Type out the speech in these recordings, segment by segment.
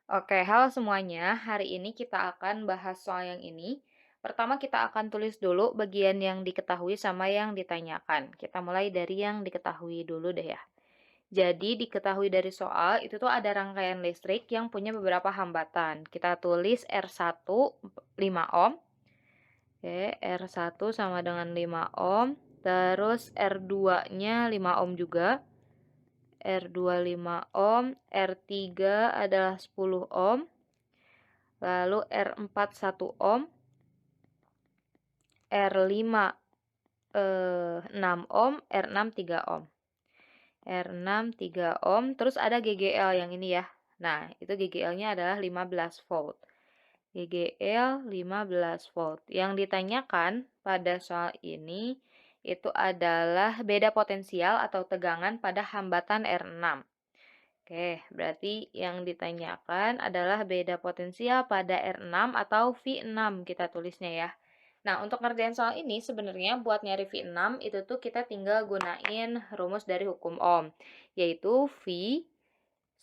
Oke, halo semuanya. Hari ini kita akan bahas soal yang ini. Pertama, kita akan tulis dulu bagian yang diketahui sama yang ditanyakan. Kita mulai dari yang diketahui dulu deh ya. Jadi, diketahui dari soal itu tuh ada rangkaian listrik yang punya beberapa hambatan. Kita tulis R1 5 ohm. Oke, R1 sama dengan 5 ohm. Terus R2-nya 5 ohm juga. R2 5 ohm, R3 adalah 10 ohm. Lalu R4 1 ohm, R5 6 ohm, R6 3 ohm. R6 3 ohm, terus ada GGL yang ini ya. Nah, itu GGL-nya adalah 15 volt. GGL 15 volt. Yang ditanyakan pada soal ini itu adalah beda potensial atau tegangan pada hambatan R6. Oke, berarti yang ditanyakan adalah beda potensial pada R6 atau V6 kita tulisnya ya. Nah, untuk ngerjain soal ini sebenarnya buat nyari V6 itu tuh kita tinggal gunain rumus dari hukum Ohm, yaitu V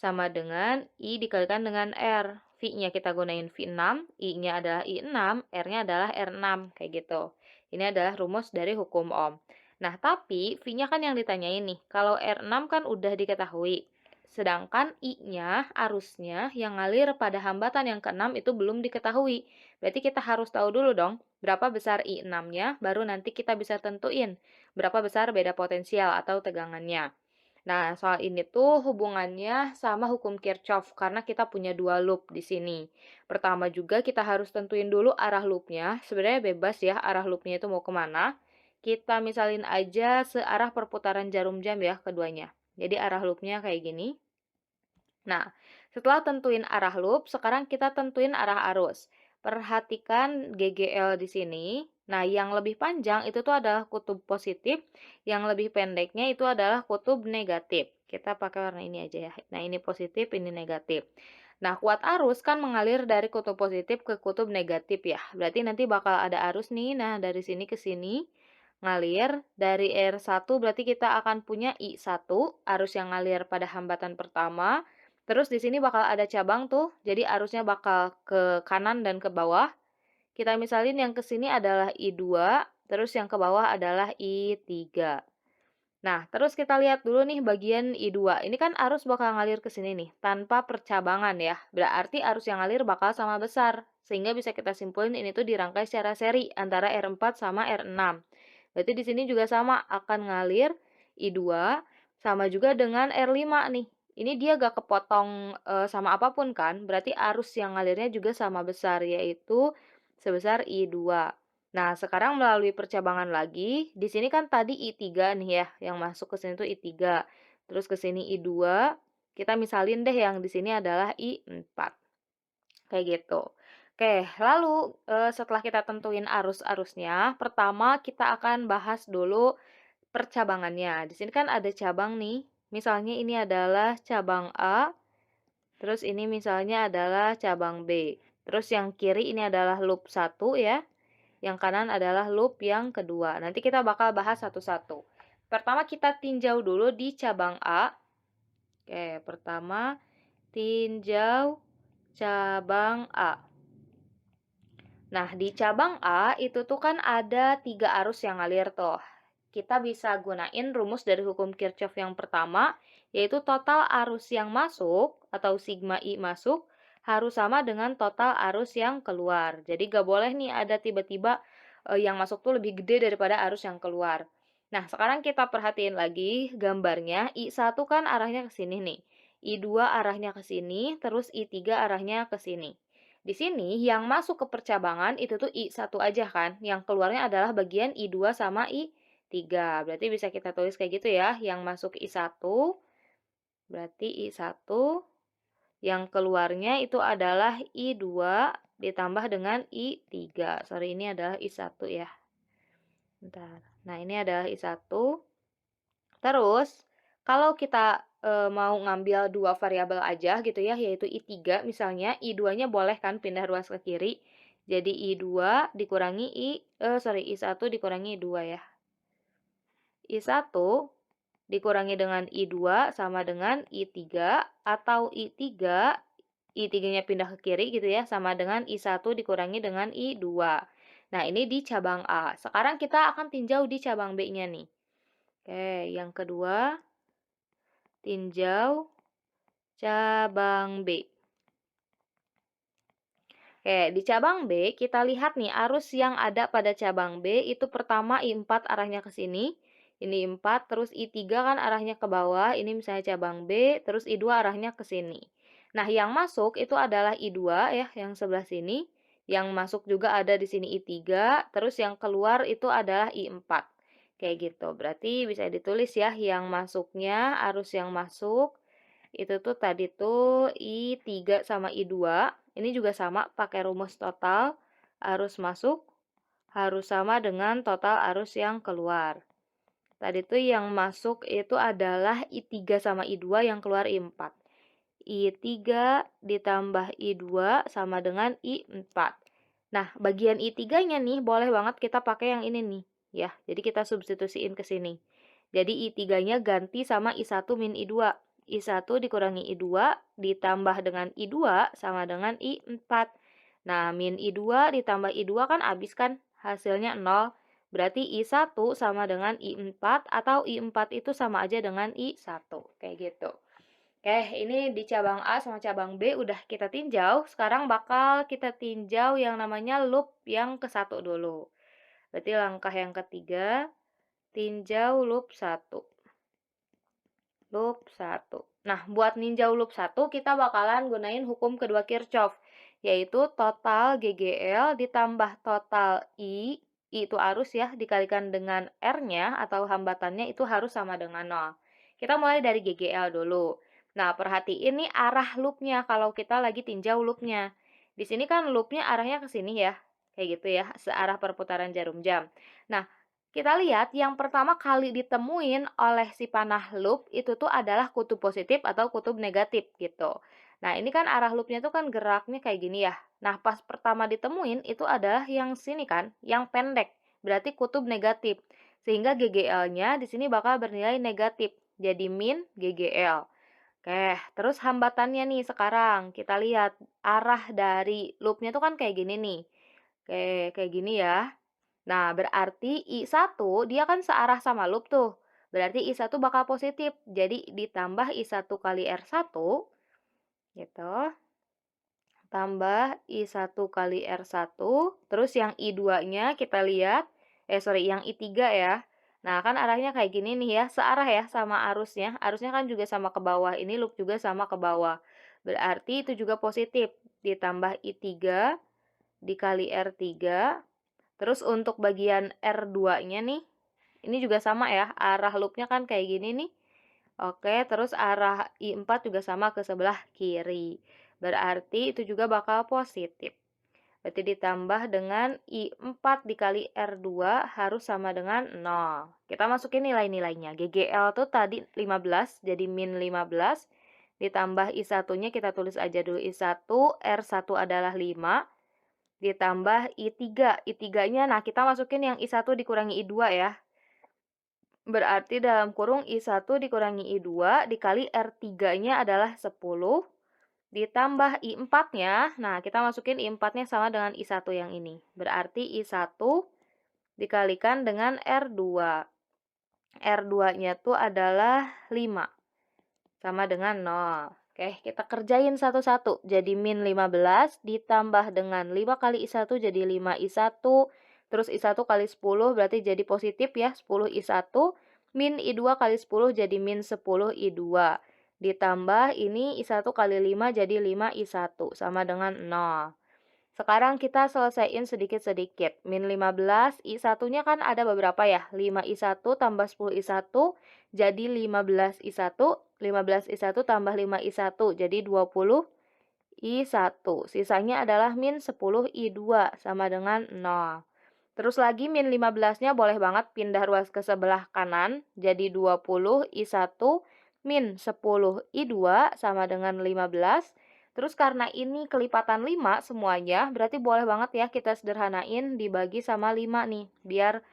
sama dengan I dikalikan dengan R. V-nya kita gunain V6, I-nya adalah I6, R-nya adalah R6, kayak gitu. Ini adalah rumus dari hukum Ohm. Nah, tapi V-nya kan yang ditanyain nih. Kalau R6 kan udah diketahui. Sedangkan I-nya, arusnya yang ngalir pada hambatan yang ke-6 itu belum diketahui. Berarti kita harus tahu dulu dong, berapa besar I6-nya, baru nanti kita bisa tentuin berapa besar beda potensial atau tegangannya. Nah, soal ini tuh hubungannya sama hukum Kirchhoff karena kita punya dua loop di sini. Pertama juga kita harus tentuin dulu arah loopnya. Sebenarnya bebas ya arah loopnya itu mau kemana. Kita misalin aja searah perputaran jarum jam ya keduanya. Jadi arah loopnya kayak gini. Nah, setelah tentuin arah loop, sekarang kita tentuin arah arus. Perhatikan GGL di sini. Nah, yang lebih panjang itu tuh adalah kutub positif, yang lebih pendeknya itu adalah kutub negatif. Kita pakai warna ini aja ya. Nah, ini positif, ini negatif. Nah, kuat arus kan mengalir dari kutub positif ke kutub negatif ya. Berarti nanti bakal ada arus nih. Nah, dari sini ke sini ngalir dari R1 berarti kita akan punya I1, arus yang ngalir pada hambatan pertama. Terus di sini bakal ada cabang tuh, jadi arusnya bakal ke kanan dan ke bawah. Kita misalin yang ke sini adalah I2, terus yang ke bawah adalah I3. Nah, terus kita lihat dulu nih bagian I2. Ini kan arus bakal ngalir ke sini nih, tanpa percabangan ya. Berarti arus yang ngalir bakal sama besar. Sehingga bisa kita simpulin ini tuh dirangkai secara seri antara R4 sama R6. Berarti di sini juga sama, akan ngalir I2 sama juga dengan R5 nih. Ini dia gak kepotong sama apapun kan, berarti arus yang ngalirnya juga sama besar, yaitu sebesar I2. Nah, sekarang melalui percabangan lagi, di sini kan tadi I3 nih ya, yang masuk ke sini tuh I3. Terus ke sini I2, kita misalin deh yang di sini adalah I4. Kayak gitu. Oke, lalu setelah kita tentuin arus-arusnya, pertama kita akan bahas dulu percabangannya. Di sini kan ada cabang nih. Misalnya ini adalah cabang A, terus ini misalnya adalah cabang B. Terus yang kiri ini adalah loop 1 ya. Yang kanan adalah loop yang kedua. Nanti kita bakal bahas satu-satu. Pertama kita tinjau dulu di cabang A. Oke, pertama tinjau cabang A. Nah, di cabang A itu tuh kan ada 3 arus yang ngalir tuh. Kita bisa gunain rumus dari hukum Kirchhoff yang pertama, yaitu total arus yang masuk atau sigma I masuk harus sama dengan total arus yang keluar. Jadi gak boleh nih ada tiba-tiba yang masuk tuh lebih gede daripada arus yang keluar. Nah, sekarang kita perhatiin lagi gambarnya. I1 kan arahnya ke sini nih. I2 arahnya ke sini, terus I3 arahnya ke sini. Di sini yang masuk ke percabangan itu tuh I1 aja kan, yang keluarnya adalah bagian I2 sama I3. Berarti bisa kita tulis kayak gitu ya, yang masuk I1 berarti I1, yang keluarnya itu adalah I2 ditambah dengan I3. Sorry, ini adalah I1 ya. Bentar. Nah, ini adalah I1. Terus, kalau kita mau ngambil dua variabel aja gitu ya, yaitu I3 misalnya, I2-nya boleh kan pindah ruas ke kiri. Jadi I2 dikurangi I1 dikurangi I2 ya. I1 dikurangi dengan I2 sama dengan I3 atau I3 I3-nya pindah ke kiri gitu ya, sama dengan I1 dikurangi dengan I2. Nah, ini di cabang A. Sekarang kita akan tinjau di cabang B-nya nih. Oke, yang kedua, tinjau cabang B. Oke, di cabang B, kita lihat nih arus yang ada pada cabang B itu pertama I4 arahnya ke sini, ini I4, terus I3 kan arahnya ke bawah, ini misalnya cabang B, terus I2 arahnya ke sini. Nah, yang masuk itu adalah I2 ya, yang sebelah sini, yang masuk juga ada di sini I3, terus yang keluar itu adalah I4. Kayak gitu, berarti bisa ditulis ya, yang masuknya, arus yang masuk, itu tuh tadi tuh I3 sama I2. Ini juga sama pakai rumus total. Arus masuk harus sama dengan total arus yang keluar. Tadi tuh yang masuk itu adalah I3 sama I2, yang keluar I4. I3 ditambah I2 sama dengan I4. Nah, bagian I3-nya nih boleh banget kita pakai yang ini nih, ya. Jadi kita substitusiin ke sini. Jadi I3-nya ganti sama I1 min I2. I1 dikurangi I2 ditambah dengan I2 sama dengan I4. Nah, min I2 ditambah I2 kan habis kan? Hasilnya 0. Berarti I1 sama dengan I4 atau I4 itu sama aja dengan I1. Kayak gitu. Oke, ini di cabang A sama cabang B udah kita tinjau. Sekarang bakal kita tinjau yang namanya loop yang ke-1 dulu. Berarti langkah yang ketiga, tinjau loop 1. Loop 1. Nah, buat ninjau loop 1, kita bakalan gunain hukum kedua Kirchhoff, yaitu total GGL ditambah total I itu arus ya, dikalikan dengan R-nya atau hambatannya itu harus sama dengan 0. Kita mulai dari GGL dulu. Nah, perhatiin nih arah loopnya kalau kita lagi tinjau loopnya. Di sini kan loopnya arahnya ke sini ya, kayak gitu ya, searah perputaran jarum jam. Nah, kita lihat yang pertama kali ditemuin oleh si panah loop itu tuh adalah kutub positif atau kutub negatif gitu. Nah, ini kan arah loopnya tuh kan geraknya kayak gini ya. Nah, pas pertama ditemuin itu adalah yang sini kan, yang pendek. Berarti kutub negatif. Sehingga GGL-nya di sini bakal bernilai negatif. Jadi min GGL. Oke, terus hambatannya nih sekarang. Kita lihat arah dari loopnya tuh kan kayak gini nih. Oke, kayak gini ya. Nah, berarti I1 dia kan searah sama loop tuh. Berarti I1 bakal positif. Jadi ditambah I1 kali R1 gitu. Tambah I1 kali R1. Terus yang I2-nya kita lihat. Yang I3 ya. Nah, kan arahnya kayak gini nih ya. Searah ya sama arusnya. Arusnya kan juga sama ke bawah. Ini loop juga sama ke bawah. Berarti itu juga positif. Ditambah I3 dikali R3. Terus untuk bagian R2-nya nih, ini juga sama ya, arah loopnya kan kayak gini nih. Oke, terus arah I4 juga sama ke sebelah kiri. Berarti itu juga bakal positif. Berarti ditambah dengan I4 dikali R2 harus sama dengan 0. Kita masukin nilai-nilainya. GGL tuh tadi 15, jadi min 15. Ditambah I1-nya kita tulis aja dulu I1, R1 adalah 5. Ditambah I3. I3-nya, nah kita masukin yang I1 dikurangi I2 ya. Berarti dalam kurung I1 dikurangi I2 dikali R3-nya adalah 10. Ditambah I4-nya, nah kita masukin I4-nya sama dengan I1 yang ini. Berarti I1 dikalikan dengan R2. R2-nya tuh adalah 5. Sama dengan 0. Oke, kita kerjain satu-satu. Jadi min 15 ditambah dengan 5 kali I1 jadi 5 I1. Terus I1 kali 10 berarti jadi positif ya, 10 I1. Min I2 kali 10 jadi min 10 I2. Ditambah ini I1 kali 5 jadi 5 I1 sama dengan 0. Sekarang kita selesaiin sedikit-sedikit. Min 15, I1-nya kan ada beberapa ya. 5 I1 tambah 10 I1 jadi 15 I1. 15 I1 tambah 5 I1 jadi 20 I1. Sisanya adalah min 10 I2 sama dengan 0. Terus lagi min 15-nya boleh banget pindah ruas ke sebelah kanan. Jadi 20 I1 min 10 I2 sama dengan 15. Terus karena ini kelipatan 5 semuanya, berarti boleh banget ya kita sederhanain dibagi sama 5 nih. Biar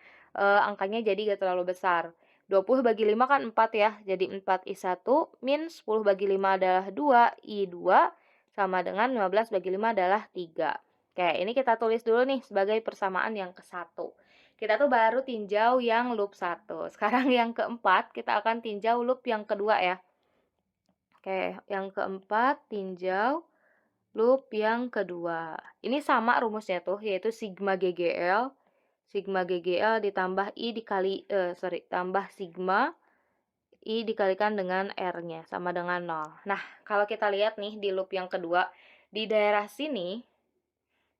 angkanya jadi gak terlalu besar. 20 bagi 5 kan 4 ya, jadi 4 I1 min 10 bagi 5 adalah 2 I2 sama dengan 15 bagi 5 adalah 3. Oke, ini kita tulis dulu nih sebagai persamaan yang ke-1. Kita tuh baru tinjau yang loop 1. Sekarang yang keempat, kita akan tinjau loop yang kedua ya. Oke, yang keempat, tinjau loop yang kedua. Ini sama rumusnya tuh, yaitu sigma GGL. Sigma GGL ditambah I dikali, tambah sigma I dikalikan dengan R-nya, sama dengan 0. Nah, kalau kita lihat nih di loop yang kedua, di daerah sini,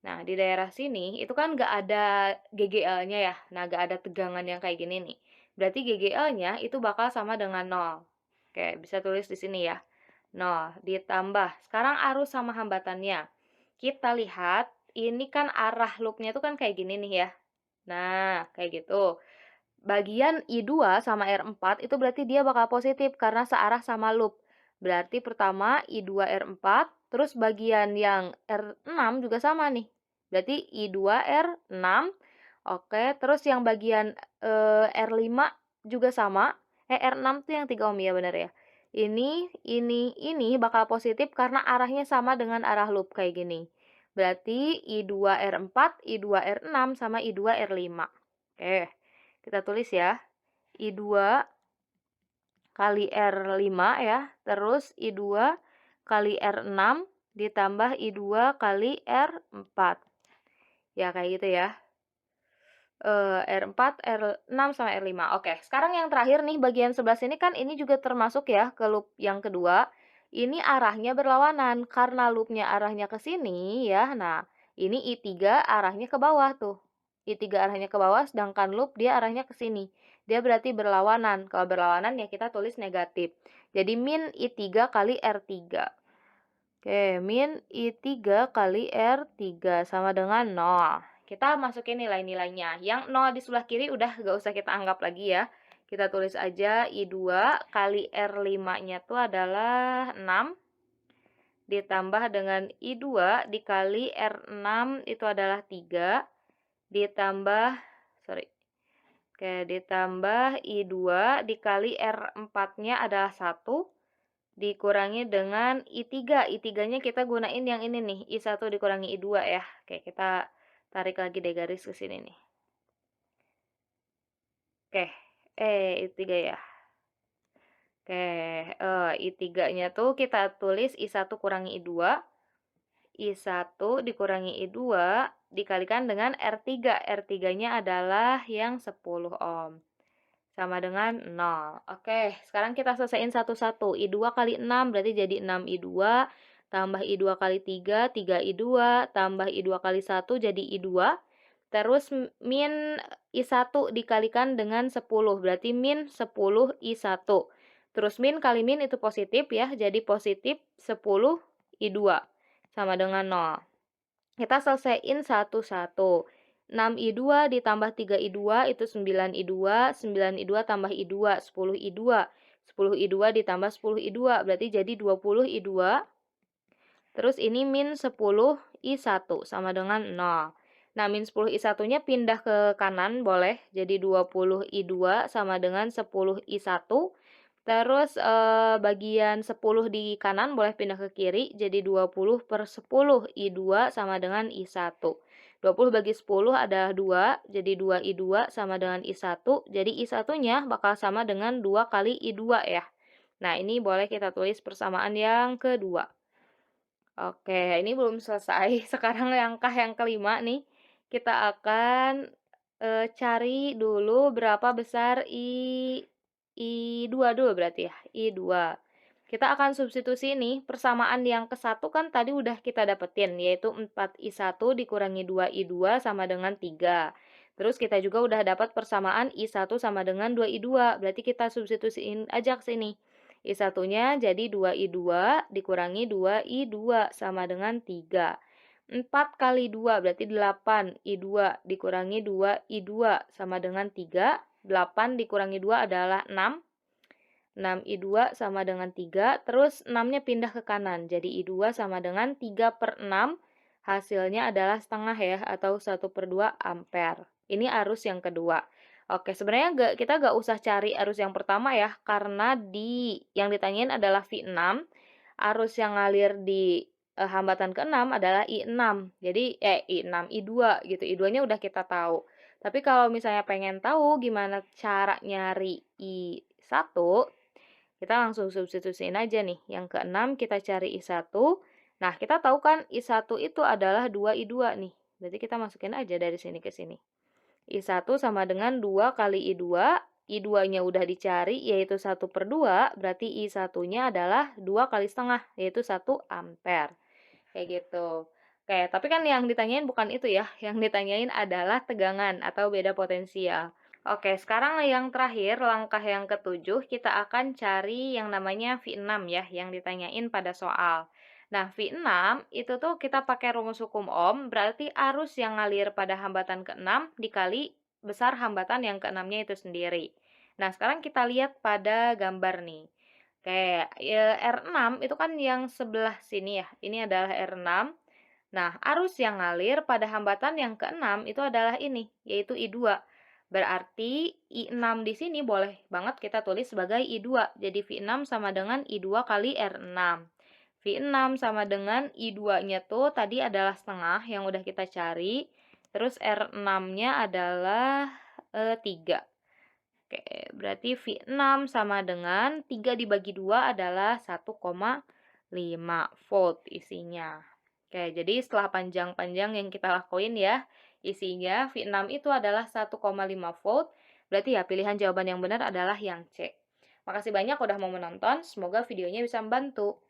nah di daerah sini itu kan nggak ada GGL-nya ya, nah nggak ada tegangan yang kayak gini nih. Berarti GGL-nya itu bakal sama dengan 0. Oke, bisa tulis di sini ya. 0 ditambah, sekarang arus sama hambatannya. Kita lihat, ini kan arah loopnya itu kan kayak gini nih ya. Nah, kayak gitu. Bagian I2 sama R4 itu berarti dia bakal positif karena searah sama loop. Berarti pertama I2 R4, terus bagian yang R6 juga sama nih. Berarti I2 R6. Oke, terus yang bagian R5 juga sama. R6 tuh yang 3 ohm ya, benar ya. Ini bakal positif karena arahnya sama dengan arah loop kayak gini. Berarti I2 R4, I2 R6 sama I2 R5. Oke. Kita tulis ya, I2 kali R5 ya, terus I2 kali R6 ditambah I2 kali R4. Ya, kayak gitu ya. R4, R6, sama R5. Oke, sekarang yang terakhir nih, bagian sebelah sini kan ini juga termasuk ya ke loop yang kedua. Ini arahnya berlawanan, karena loopnya arahnya ke sini ya. Nah, ini I3 arahnya ke bawah tuh. I3 arahnya ke bawah, sedangkan loop dia arahnya ke sini. Dia berarti berlawanan. Kalau berlawanan ya kita tulis negatif. Jadi min I3 kali R3. Oke, min I3 kali R3 sama dengan 0. Kita masukin nilai-nilainya. Yang 0 di sebelah kiri udah gak usah kita anggap lagi ya. Kita tulis aja I2 kali R5-nya itu adalah 6. Ditambah dengan I2 dikali R6 itu adalah 3. Ditambah, ditambah I2 dikali R4-nya adalah 1. Dikurangi dengan I3. I3-nya kita gunain yang ini nih, I1 dikurangi I2 ya. Oke, kita tarik lagi deh garis ke sini nih. Oke, I3 ya. Oke, I3-nya tuh kita tulis I1 kurangi I2. I1 dikurangi I2 dikalikan dengan R3. R3-nya adalah yang 10 ohm. Sama dengan 0. Oke, sekarang kita selesaiin satu-satu. I2 kali 6 berarti jadi 6 I2, tambah I2 kali 3, 3 I2, tambah I2 kali 1 jadi I2. Terus min I1 dikalikan dengan 10, berarti min 10 I1. Terus min kali min itu positif ya, jadi positif 10 I2. Sama dengan 0. Kita selesaiin satu-satu. 6 I2 ditambah 3 I2 itu 9 I2, 9 I2 tambah I2, 10 I2. 10 I2 ditambah 10 I2, berarti jadi 20 I2. Terus ini min 10 I1 sama dengan 0. Nah, min 10 I1-nya pindah ke kanan boleh, jadi 20 I2 sama dengan 10 I1. Terus bagian 10 di kanan boleh pindah ke kiri, jadi 20 per 10 I2 sama dengan I1. 20 bagi 10 adalah 2, jadi 2 I2 sama dengan I1. Jadi I1-nya bakal sama dengan 2 kali I2 ya. Nah, ini boleh kita tulis persamaan yang kedua. Oke, ini belum selesai. Sekarang langkah yang kelima nih. Kita akan cari dulu berapa besar I2 dulu berarti ya, I2. Kita akan substitusi nih, persamaan yang ke-1 kan tadi udah kita dapetin, yaitu 4I1 dikurangi 2I2 sama dengan 3. Terus kita juga udah dapat persamaan I1 sama dengan 2I2, berarti kita substitusiin aja ke sini. I1-nya jadi 2I2 dikurangi 2I2 sama dengan 3. 4 kali 2 berarti 8 I2 dikurangi 2 I2 sama dengan 3. 8 dikurangi 2 adalah 6. 6 I2 sama dengan 3. Terus 6-nya pindah ke kanan. Jadi I2 sama dengan 3 per 6. Hasilnya adalah setengah ya, atau 1/2 ampere. Ini arus yang kedua. Oke, sebenarnya kita nggak usah cari arus yang pertama ya, karena yang ditanyain adalah V6. Arus yang ngalir di hambatan ke-6 adalah I6. Jadi I6, I2 gitu. I2-nya udah kita tahu. Tapi kalau misalnya pengen tahu gimana cara nyari I1, kita langsung substitusiin aja nih. Yang ke-6 kita cari I1. Nah, kita tahu kan I1 itu adalah 2I2 nih. Berarti kita masukin aja dari sini ke sini. I1 sama dengan 2 kali I2. I2-nya udah dicari, yaitu 1/2. Berarti I1-nya adalah 2 kali setengah, yaitu 1 ampere. Kayak gitu. Oke, tapi kan yang ditanyain bukan itu ya. Yang ditanyain adalah tegangan atau beda potensial. Oke, sekarang yang terakhir, langkah yang ketujuh, kita akan cari yang namanya V6 ya, yang ditanyain pada soal. Nah, V6 itu tuh kita pakai rumus hukum Ohm, berarti arus yang ngalir pada hambatan ke-6 dikali besar hambatan yang ke-6-nya itu sendiri. Nah, sekarang kita lihat pada gambar nih. Oke, ya, R6 itu kan yang sebelah sini ya. Ini adalah R6. Nah, arus yang ngalir pada hambatan yang ke-6 itu adalah ini, yaitu I2. Berarti I6 di sini boleh banget kita tulis sebagai I2. Jadi V6 sama dengan I2 kali R6. V6 sama dengan I2-nya tuh tadi adalah setengah yang udah kita cari. Terus R6-nya adalah 3. Oke, berarti V6 sama dengan 3 dibagi 2 adalah 1,5 volt isinya. Oke, jadi setelah panjang-panjang yang kita lakuin ya, isinya V6 itu adalah 1,5 volt. Berarti ya pilihan jawaban yang benar adalah yang C. Makasih banyak udah mau menonton, semoga videonya bisa membantu.